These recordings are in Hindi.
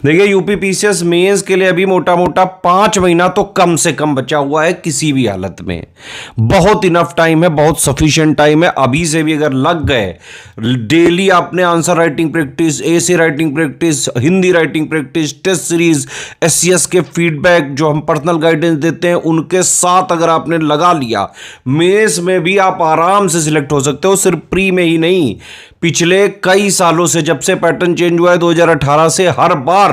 देखिए यूपी पीसीएस मेंस के लिए अभी मोटा मोटा 5 महीना तो कम से कम बचा हुआ है, किसी भी हालत में बहुत इनफ टाइम है, बहुत सफिशिएंट टाइम है। अभी से भी अगर लग गए, डेली आपने answer writing practice, essay writing practice, Hindi writing practice, test series, SCS के फीडबैक जो हम पर्सनल गाइडेंस देते हैं उनके साथ अगर आपने लगा लिया, मेंस में भी आप आराम से सिलेक्ट हो सकते हो। सिर्फ प्री में ही नहीं, पिछले कई सालों से जब से पैटर्न चेंज हुआ है 2018 से, हर बार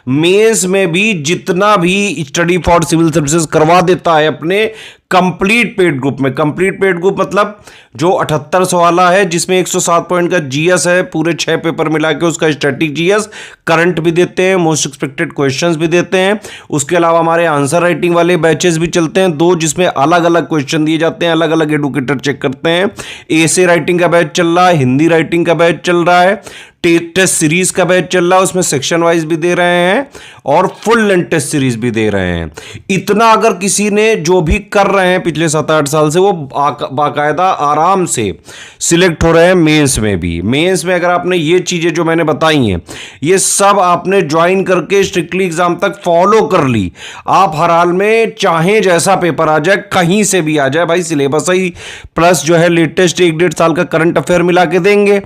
मेंस में भी जितना भी स्टडी फॉर सिविल सर्विसेज करवा देता है अपने कंप्लीट पेड ग्रुप में। कंप्लीट पेड ग्रुप मतलब जो 7800 वाला है, जिसमें 107 पॉइंट का जीएस है, पूरे 6 पेपर मिला के उसका स्टैटिक जीएस, करंट भी देते हैं, मोस्ट एक्सपेक्टेड क्वेश्चंस भी देते हैं। उसके अलावा हमारे आंसर राइटिंग वाले बैचेस भी चलते हैं, 2 जिसमें अलग अलग क्वेश्चन दिए जाते हैं, अलग अलग एडुकेटर चेक करते हैं। एसे राइटिंग का बैच चल रहा है, हिंदी राइटिंग का बैच चल रहा है, टेस्ट सीरीज का बैच चल रहा है, उसमें सेक्शन वाइज भी दे रहे हैं और फुल लेंथ टेस्ट सीरीज भी दे रहे हैं। इतना अगर किसी ने जो भी कर रहे हैं पिछले 7-8 साल से, वो बाकायदा आराम से सिलेक्ट हो रहे हैं मेंस में भी। मेंस में अगर आपने ये चीजें जो मैंने बताई हैं, ये सब आपने ज्वाइन करके स्ट्रिक्टली एग्जाम तक फॉलो कर ली, आप हर हाल में चाहे जैसा पेपर आ जाए, कहीं से भी आ जाए भाई, सिलेबस ही प्लस जो है लेटेस्ट 1-1.5 साल का करंट अफेयर मिला के देंगे,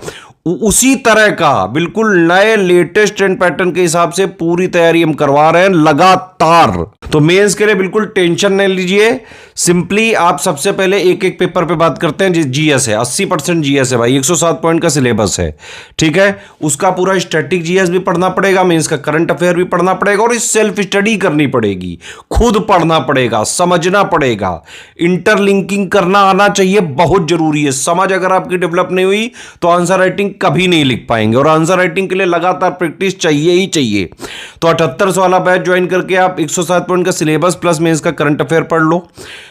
उसी तरह का बिल्कुल नए लेटेस्ट ट्रेंड पैटर्न के हिसाब से पूरी तैयारी हम करवा रहे हैं लगातार। तो मेंस के लिए बिल्कुल टेंशन नहीं लीजिए। सिंपली आप सबसे पहले एक एक पेपर पे बात करते हैं। जीएस है, 80% जीएस है भाई, 107 पॉइंट का सिलेबस है, ठीक है। उसका पूरा स्टैटिक जीएस भी पढ़ना पड़ेगा, मेंस का करंट अफेयर भी पढ़ना पड़ेगा, और इस सेल्फ स्टडी करनी पड़ेगी, खुद पढ़ना पड़ेगा, समझना पड़ेगा, इंटरलिंकिंग करना आना चाहिए, बहुत जरूरी है। समझ अगर आपकी डेवलप नहीं हुई तो आंसर राइटिंग कभी नहीं लिख पाएंगे, और आंसर राइटिंग के लिए लगातार प्रैक्टिस चाहिए ही चाहिए। तो 7800 वाला बैच ज्वाइन करके आप 107 पॉइंट का सिलेबस प्लस मेंस का करंट अफेयर पढ़ लो।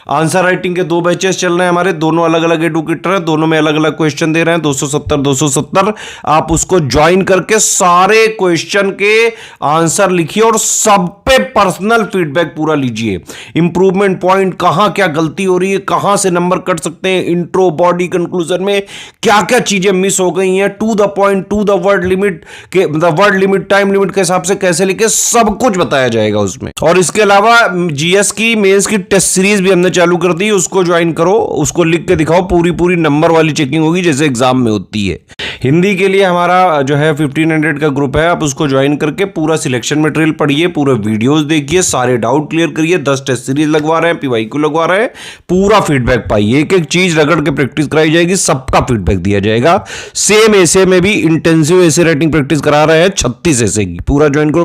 आंसर राइटिंग के 2 बैचेस चल रहे हैं हमारे, दोनों अलग अलग एडुकेटर हैं, दोनों में अलग अलग क्वेश्चन दे रहे हैं, 270 आप उसको ज्वाइन करके सारे क्वेश्चन के आंसर लिखिए और सब पे पर्सनल फीडबैक पूरा लीजिए। इंप्रूवमेंट पॉइंट, कहां क्या गलती हो रही है, कहां से नंबर कट सकते हैं, इंट्रो, बॉडी, कंक्लूजन में क्या क्या चीजें मिस हो गई हैं, to the point, to the word limit के, वर्ड लिमिट, टाइम लिमिट के हिसाब से कैसे लिखे, सब कुछ बताया जाएगा उसमें। और इसके अलावा जीएस की मेंस की टेस्ट सीरीज भी हमने चालू कर दी, उसको ज्वाइन करो, उसको लिख के दिखाओ, पूरी नंबर वाली चेकिंग होगी जैसे एग्जाम में होती है। हिंदी के लिए हमारा जो है 1500 का ग्रुप है, आप उसको ज्वाइन करके पूरा सिलेक्शन मटेरियल पढ़िए, पूरे वीडियोस देखिए, सारे डाउट क्लियर करिए, 10 टेस्ट सीरीज लगवा रहे हैं, पीवाईक्यू लगवा रहे हैं, पूरा फीडबैक पाइए, एक एक चीज रगड़ के प्रैक्टिस कराई जाएगी, सबका फीडबैक दिया जाएगा। सेम ऐसे में भी इंटेंसिव ऐसे राइटिंग प्रैक्टिस करा रहे हैं 36 ऐसे की, पूरा ज्वाइन करो।